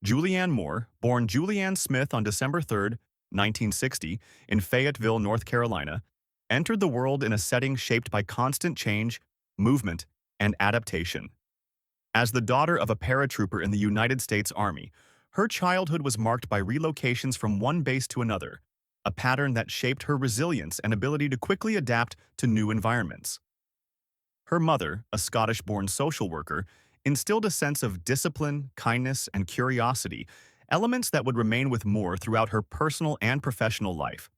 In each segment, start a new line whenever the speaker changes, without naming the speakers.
Julianne Moore, born Julianne Smith on December 3rd, 1960, in Fayetteville, North Carolina, entered the world in a setting shaped by constant change, movement, and adaptation. As the daughter of a paratrooper in the United States Army, her childhood was marked by relocations from one base to another, a pattern that shaped her resilience and ability to quickly adapt to new environments. Her mother, a Scottish-born social worker, instilled a sense of discipline, kindness, and curiosity, elements that would remain with Moore throughout her personal and professional life.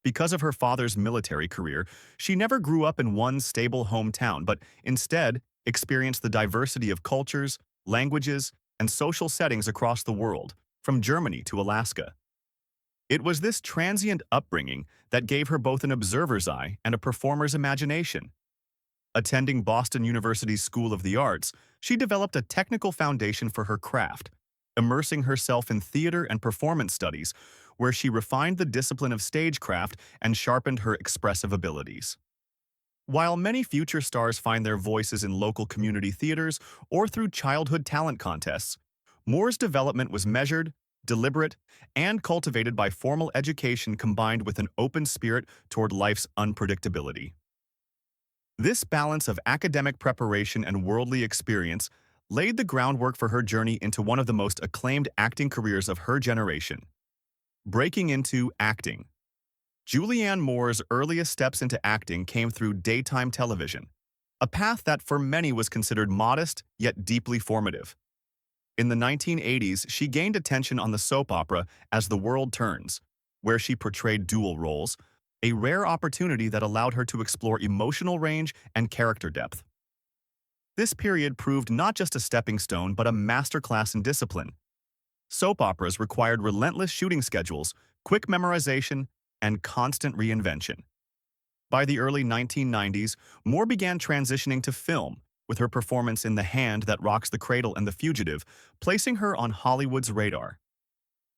Because of her father's military career, she never grew up in one stable hometown, but instead experienced the diversity of cultures, languages, and social settings across the world, from Germany to Alaska. It was this transient upbringing that gave her both an observer's eye and a performer's imagination. Attending Boston University's School of the Arts, she developed a technical foundation for her craft, immersing herself in theater and performance studies, where she refined the discipline of stagecraft and sharpened her expressive abilities. While many future stars find their voices in local community theaters or through childhood talent contests, Moore's development was measured, deliberate, and cultivated by formal education combined with an open spirit toward life's unpredictability. This balance of academic preparation and worldly experience laid the groundwork for her journey into one of the most acclaimed acting careers of her generation. Breaking into acting. Julianne Moore's earliest steps into acting came through daytime television, a path that for many was considered modest yet deeply formative. In the 1980s, she gained attention on the soap opera As the World Turns, where she portrayed dual roles, a rare opportunity that allowed her to explore emotional range and character depth. This period proved not just a stepping stone but a masterclass in discipline. Soap operas required relentless shooting schedules, quick memorization, and constant reinvention. By the early 1990s, Moore began transitioning to film, with her performance in The Hand That Rocks the Cradle and The Fugitive, placing her on Hollywood's radar.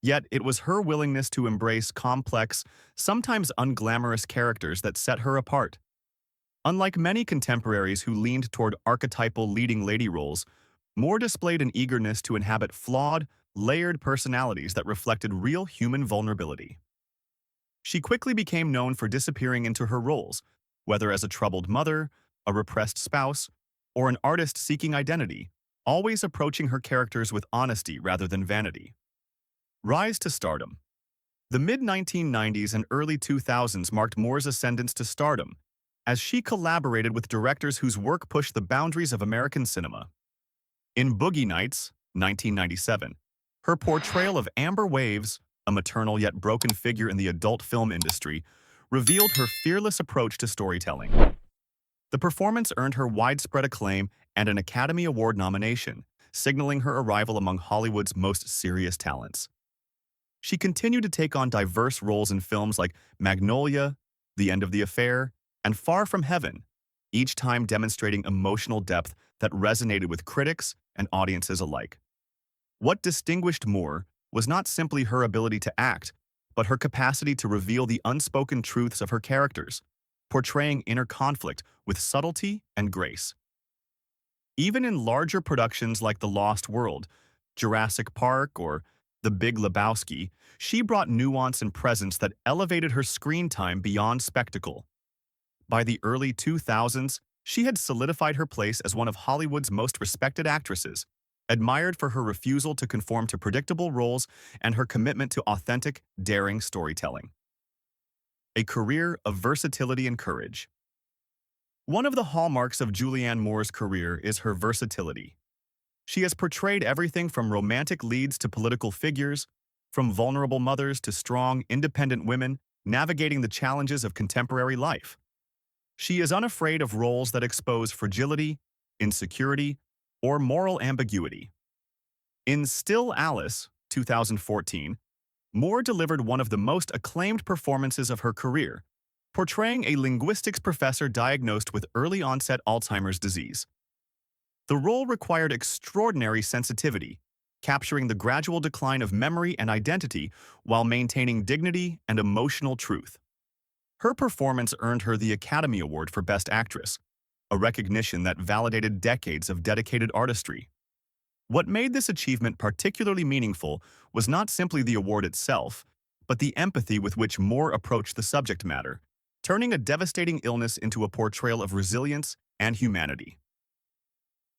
Yet it was her willingness to embrace complex, sometimes unglamorous characters that set her apart. Unlike many contemporaries who leaned toward archetypal leading lady roles, Moore displayed an eagerness to inhabit flawed, layered personalities that reflected real human vulnerability. She quickly became known for disappearing into her roles, whether as a troubled mother, a repressed spouse, or an artist seeking identity, always approaching her characters with honesty rather than vanity. Rise to stardom. The mid-1990s and early 2000s marked Moore's ascendance to stardom, as she collaborated with directors whose work pushed the boundaries of American cinema. In Boogie Nights, 1997, her portrayal of Amber Waves, a maternal yet broken figure in the adult film industry, revealed her fearless approach to storytelling. The performance earned her widespread acclaim and an Academy Award nomination, signaling her arrival among Hollywood's most serious talents. She continued to take on diverse roles in films like Magnolia, The End of the Affair, and Far From Heaven, each time demonstrating emotional depth that resonated with critics and audiences alike. What distinguished Moore was not simply her ability to act, but her capacity to reveal the unspoken truths of her characters, portraying inner conflict with subtlety and grace. Even in larger productions like The Lost World, Jurassic Park, or The Big Lebowski, she brought nuance and presence that elevated her screen time beyond spectacle. By the early 2000s, she had solidified her place as one of Hollywood's most respected actresses, admired for her refusal to conform to predictable roles and her commitment to authentic, daring storytelling. A career of versatility and courage. One of the hallmarks of Julianne Moore's career is her versatility. She has portrayed everything from romantic leads to political figures, from vulnerable mothers to strong, independent women navigating the challenges of contemporary life. She is unafraid of roles that expose fragility, insecurity, or moral ambiguity. In Still Alice, 2014, Moore delivered one of the most acclaimed performances of her career, portraying a linguistics professor diagnosed with early-onset Alzheimer's disease. The role required extraordinary sensitivity, capturing the gradual decline of memory and identity while maintaining dignity and emotional truth. Her performance earned her the Academy Award for Best Actress, a recognition that validated decades of dedicated artistry. What made this achievement particularly meaningful was not simply the award itself, but the empathy with which Moore approached the subject matter, turning a devastating illness into a portrayal of resilience and humanity.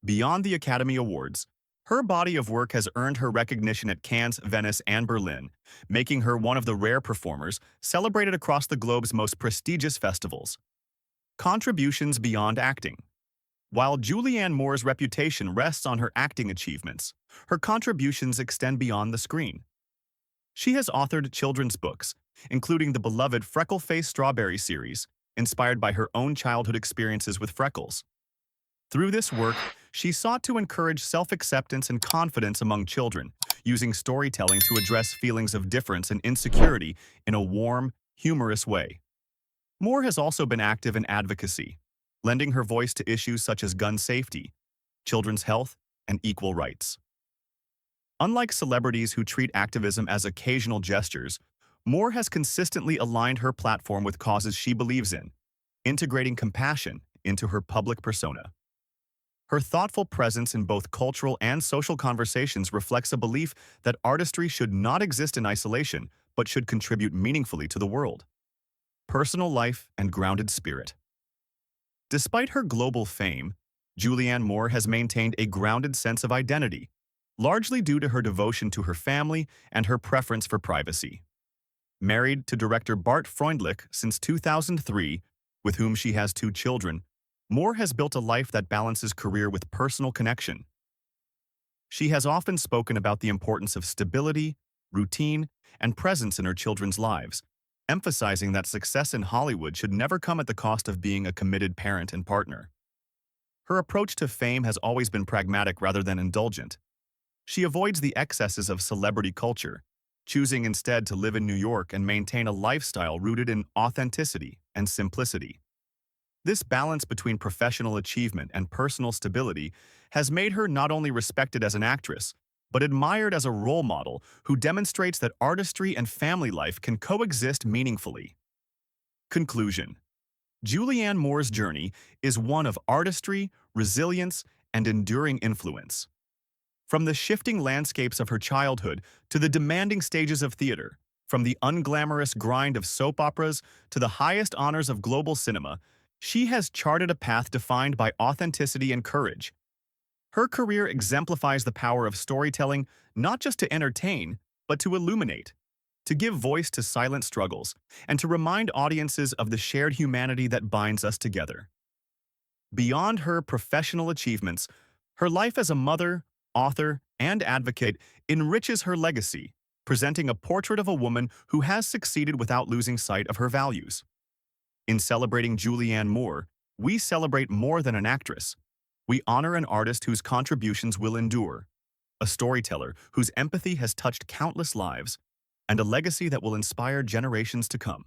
Beyond the Academy Awards, her body of work has earned her recognition at Cannes, Venice, and Berlin, making her one of the rare performers celebrated across the globe's most prestigious festivals. Contributions beyond acting. While Julianne Moore's reputation rests on her acting achievements, her contributions extend beyond the screen. She has authored children's books, including the beloved Freckle-Faced Strawberry series, inspired by her own childhood experiences with freckles. Through this work, she sought to encourage self-acceptance and confidence among children, using storytelling to address feelings of difference and insecurity in a warm, humorous way. Moore has also been active in advocacy, lending her voice to issues such as gun safety, children's health, and equal rights. Unlike celebrities who treat activism as occasional gestures, Moore has consistently aligned her platform with causes she believes in, integrating compassion into her public persona. Her thoughtful presence in both cultural and social conversations reflects a belief that artistry should not exist in isolation, but should contribute meaningfully to the world. Personal life and grounded spirit. Despite her global fame, Julianne Moore has maintained a grounded sense of identity, largely due to her devotion to her family and her preference for privacy. Married to director Bart Freundlich since 2003, with whom she has 2 children, Moore has built a life that balances career with personal connection. She has often spoken about the importance of stability, routine, and presence in her children's lives, emphasizing that success in Hollywood should never come at the cost of being a committed parent and partner. Her approach to fame has always been pragmatic rather than indulgent. She avoids the excesses of celebrity culture, choosing instead to live in New York and maintain a lifestyle rooted in authenticity and simplicity. This balance between professional achievement and personal stability has made her not only respected as an actress, but admired as a role model who demonstrates that artistry and family life can coexist meaningfully. Conclusion. Julianne Moore's journey is one of artistry, resilience, and enduring influence. From the shifting landscapes of her childhood to the demanding stages of theater, from the unglamorous grind of soap operas to the highest honors of global cinema, she has charted a path defined by authenticity and courage. Her career exemplifies the power of storytelling not just to entertain, but to illuminate, to give voice to silent struggles, and to remind audiences of the shared humanity that binds us together. Beyond her professional achievements, her life as a mother, author, and advocate enriches her legacy, presenting a portrait of a woman who has succeeded without losing sight of her values. In celebrating Julianne Moore, we celebrate more than an actress. We honor an artist whose contributions will endure, a storyteller whose empathy has touched countless lives, and a legacy that will inspire generations to come.